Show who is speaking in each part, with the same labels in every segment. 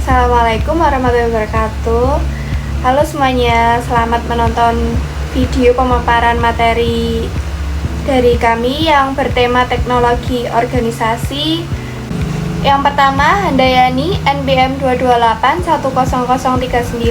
Speaker 1: Assalamualaikum warahmatullahi wabarakatuh. Halo semuanya, selamat menonton video pemaparan materi dari kami yang bertema teknologi organisasi. Yang pertama, Handayani NBM 228-10039.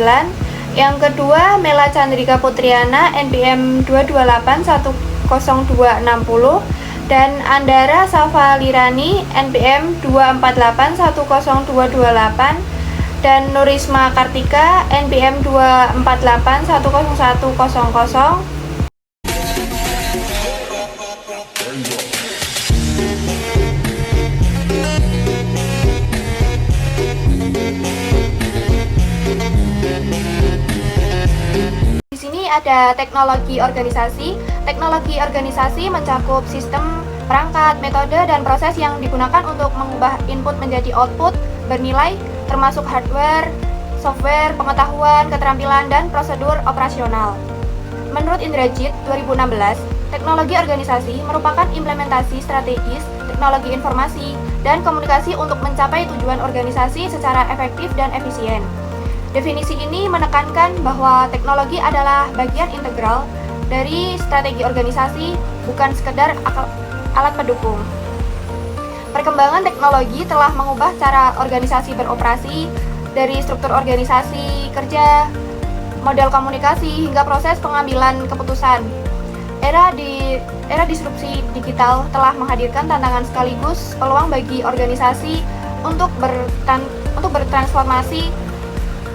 Speaker 1: Yang kedua, Mela Chandrika Putriana NBM 228-10260. Dan Andara Safa Lirani NBM 248-10228. Dan Nurisma Kartika NBM 248-10100. Di sini ada teknologi organisasi. Teknologi organisasi mencakup sistem, perangkat, metode, dan proses yang digunakan untuk mengubah input menjadi output bernilai, termasuk hardware, software, pengetahuan, keterampilan, dan prosedur operasional. Menurut Indrajit 2016, teknologi organisasi merupakan implementasi strategis teknologi informasi dan komunikasi untuk mencapai tujuan organisasi secara efektif dan efisien. Definisi ini menekankan bahwa teknologi adalah bagian integral dari strategi organisasi, bukan sekedar alat pendukung. Perkembangan teknologi telah mengubah cara organisasi beroperasi, dari struktur organisasi, kerja, model komunikasi, hingga proses pengambilan keputusan. Era disrupsi digital telah menghadirkan tantangan sekaligus peluang bagi organisasi untuk bertransformasi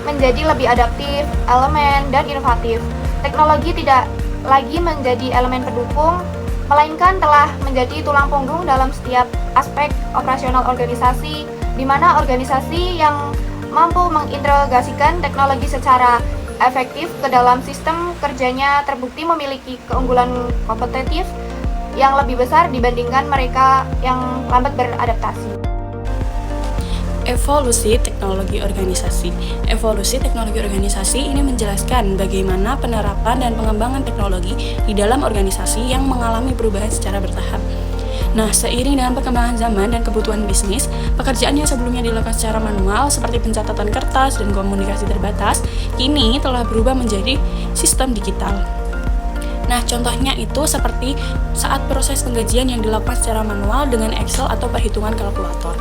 Speaker 1: menjadi lebih adaptif, elemen, dan inovatif. Teknologi tidak lagi menjadi elemen pendukung, melainkan telah menjadi tulang punggung dalam setiap aspek operasional organisasi, di mana organisasi yang mampu mengintegrasikan teknologi secara efektif ke dalam sistem kerjanya terbukti memiliki keunggulan kompetitif yang lebih besar dibandingkan mereka yang lambat beradaptasi.
Speaker 2: Evolusi teknologi organisasi. Evolusi teknologi organisasi ini menjelaskan bagaimana penerapan dan pengembangan teknologi di dalam organisasi yang mengalami perubahan secara bertahap. Nah, seiring dengan perkembangan zaman dan kebutuhan bisnis, pekerjaan yang sebelumnya dilakukan secara manual seperti pencatatan kertas dan komunikasi terbatas, kini telah berubah menjadi sistem digital. Nah, contohnya itu seperti saat proses penggajian yang dilakukan secara manual dengan Excel atau perhitungan kalkulator.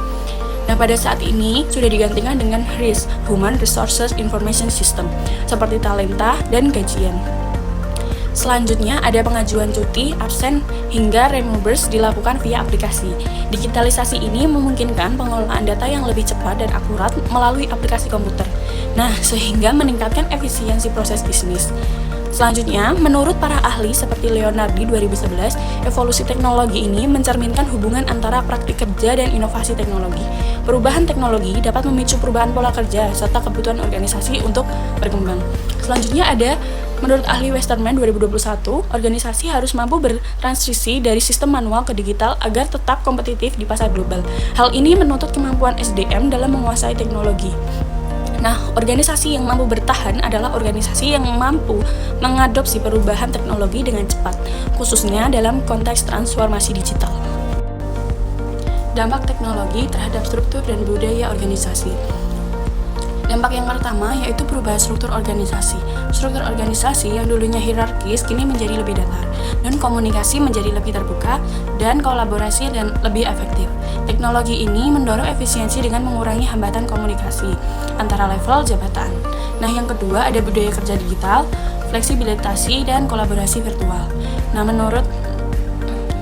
Speaker 2: Nah, pada saat ini sudah digantikan dengan HRIS, Human Resources Information System, seperti talenta dan gajian. Selanjutnya ada pengajuan cuti, absen, hingga removers dilakukan via aplikasi. Digitalisasi ini memungkinkan pengelolaan data yang lebih cepat dan akurat melalui aplikasi komputer. Nah, sehingga meningkatkan efisiensi proses bisnis. Selanjutnya, menurut para ahli seperti Leonardi 2011, evolusi teknologi ini mencerminkan hubungan antara praktik kerja dan inovasi teknologi. Perubahan teknologi dapat memicu perubahan pola kerja serta kebutuhan organisasi untuk berkembang. Selanjutnya ada, menurut ahli Westerman 2021, organisasi harus mampu bertransisi dari sistem manual ke digital agar tetap kompetitif di pasar global. Hal ini menuntut kemampuan SDM dalam menguasai teknologi. Nah, organisasi yang mampu bertahan adalah organisasi yang mampu mengadopsi perubahan teknologi dengan cepat, khususnya dalam konteks transformasi digital. Dampak teknologi terhadap struktur dan budaya organisasi. Dampak yang pertama yaitu perubahan struktur organisasi. Struktur organisasi yang dulunya hierarkis kini menjadi lebih datar, dan komunikasi menjadi lebih terbuka, dan kolaborasi dan lebih efektif. Teknologi ini mendorong efisiensi dengan mengurangi hambatan komunikasi antara level jabatan. Nah, yang kedua ada budaya kerja digital, fleksibilitas dan kolaborasi virtual. Nah, menurut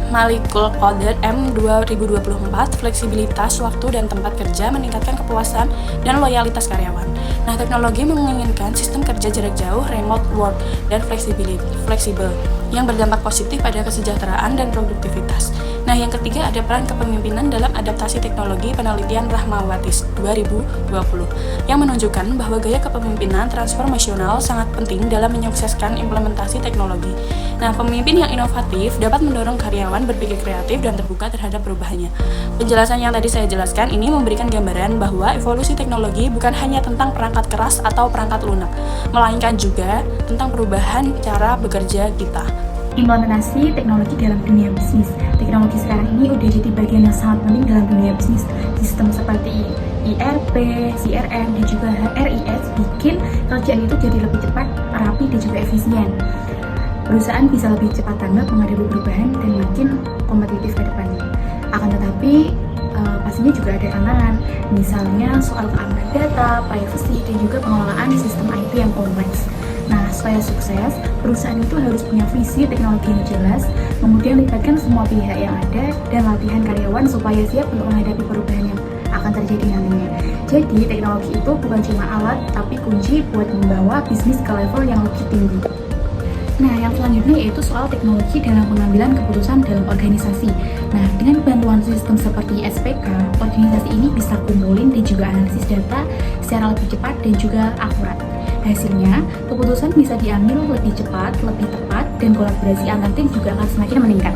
Speaker 2: Malikul Qodir M 2024, fleksibilitas waktu dan tempat kerja meningkatkan kepuasan dan loyalitas karyawan. Nah, teknologi menginginkan sistem kerja jarak jauh, remote work, dan fleksibel. yang berdampak positif pada kesejahteraan dan produktivitas. Nah, yang ketiga ada peran kepemimpinan dalam adaptasi teknologi penelitian Rahmawatis 2020 yang menunjukkan bahwa gaya kepemimpinan transformasional sangat penting dalam menyukseskan implementasi teknologi. Nah, pemimpin yang inovatif dapat mendorong karyawan berpikir kreatif dan terbuka terhadap perubahannya. Penjelasan yang tadi saya jelaskan ini memberikan gambaran bahwa evolusi teknologi bukan hanya tentang perangkat keras atau perangkat lunak, melainkan juga tentang perubahan cara bekerja kita.
Speaker 3: Implementasi teknologi dalam dunia bisnis. Teknologi sekarang ini udah jadi bagian yang sangat penting dalam dunia bisnis. Sistem seperti ERP, CRM, dan juga RIS bikin kerjaan itu jadi lebih cepat, rapi, dan juga efisien. Perusahaan bisa lebih cepat tanggap menghadapi perubahan dan makin kompetitif ke depannya. Akan tetapi, pastinya juga ada tantangan, misalnya soal keamanan data, privacy, dan juga pengelolaan sistem IT yang kompleks. Nah, supaya sukses, perusahaan itu harus punya visi teknologi yang jelas, kemudian libatkan semua pihak yang ada, dan latihan karyawan supaya siap untuk menghadapi perubahan yang akan terjadi nantinya. Jadi, teknologi itu bukan cuma alat, tapi kunci buat membawa bisnis ke level yang lebih tinggi. Nah, yang selanjutnya yaitu soal teknologi dalam pengambilan keputusan dalam organisasi. Nah, dengan bantuan sistem seperti SPK, organisasi ini bisa kumpulin dan juga analisis data secara lebih cepat dan juga akurat. Hasilnya, keputusan bisa diambil lebih cepat, lebih tepat, dan kolaborasi antar tim juga akan semakin meningkat.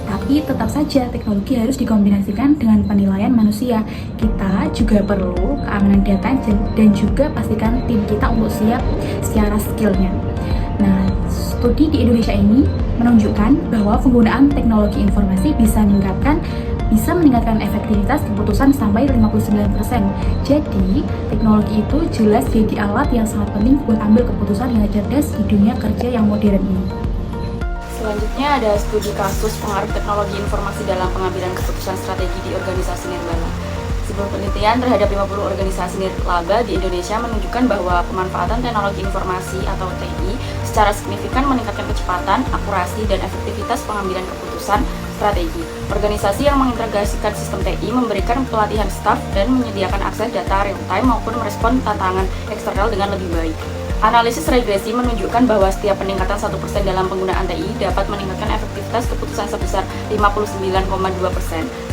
Speaker 3: Tapi tetap saja teknologi harus dikombinasikan dengan penilaian manusia. Kita juga perlu keamanan data dan juga pastikan tim kita untuk siap secara skillnya. Nah, studi di Indonesia ini menunjukkan bahwa penggunaan teknologi informasi bisa meningkatkan efektivitas keputusan sampai 59%. Jadi, teknologi itu jelas jadi alat yang sangat penting buat ambil keputusan yang cerdas di dunia kerja yang modern ini.
Speaker 2: Selanjutnya ada studi kasus pengaruh teknologi informasi dalam pengambilan keputusan strategi di organisasi Nirlaba. Sebuah penelitian terhadap 50 organisasi nirlaba di Indonesia menunjukkan bahwa pemanfaatan teknologi informasi atau TI secara signifikan meningkatkan kecepatan, akurasi, dan efektivitas pengambilan keputusan strategi. Organisasi yang mengintegrasikan sistem TI memberikan pelatihan staf dan menyediakan akses data real-time maupun merespon tantangan eksternal dengan lebih baik. Analisis regresi menunjukkan bahwa setiap peningkatan 1% dalam penggunaan TI dapat meningkatkan efektivitas keputusan sebesar 59,2%.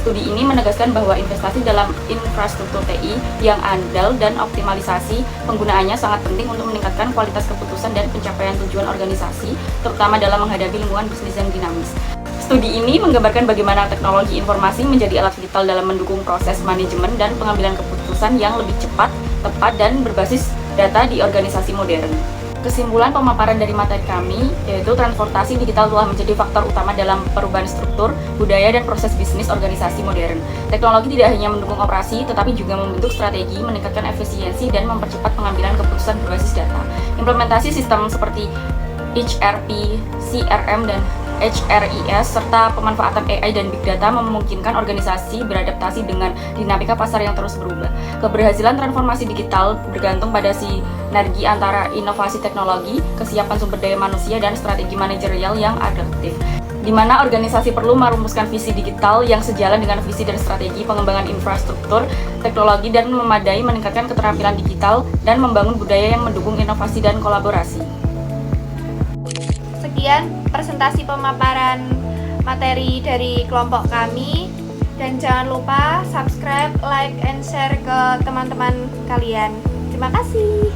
Speaker 2: Studi ini menegaskan bahwa investasi dalam infrastruktur TI yang andal dan optimalisasi penggunaannya sangat penting untuk meningkatkan kualitas keputusan dan pencapaian tujuan organisasi, terutama dalam menghadapi lingkungan bisnis yang dinamis. Studi ini menggambarkan bagaimana teknologi informasi menjadi alat vital dalam mendukung proses manajemen dan pengambilan keputusan yang lebih cepat, tepat, dan berbasis data di organisasi modern. Kesimpulan pemaparan dari materi kami yaitu transportasi digital telah menjadi faktor utama dalam perubahan struktur, budaya, dan proses bisnis organisasi modern. Teknologi tidak hanya mendukung operasi, tetapi juga membentuk strategi, meningkatkan efisiensi, dan mempercepat pengambilan keputusan berbasis data. Implementasi sistem seperti ERP, CRM, dan HRIS, serta pemanfaatan AI dan Big Data memungkinkan organisasi beradaptasi dengan dinamika pasar yang terus berubah. Keberhasilan transformasi digital bergantung pada sinergi antara inovasi teknologi, kesiapan sumber daya manusia, dan strategi manajerial yang adaptif, di mana organisasi perlu merumuskan visi digital yang sejalan dengan visi dan strategi pengembangan infrastruktur, teknologi, dan memadai meningkatkan keterampilan digital dan membangun budaya yang mendukung inovasi dan kolaborasi.
Speaker 1: Sekian presentasi pemaparan materi dari kelompok kami, dan jangan lupa subscribe, like, and share ke teman-teman kalian. Terima kasih.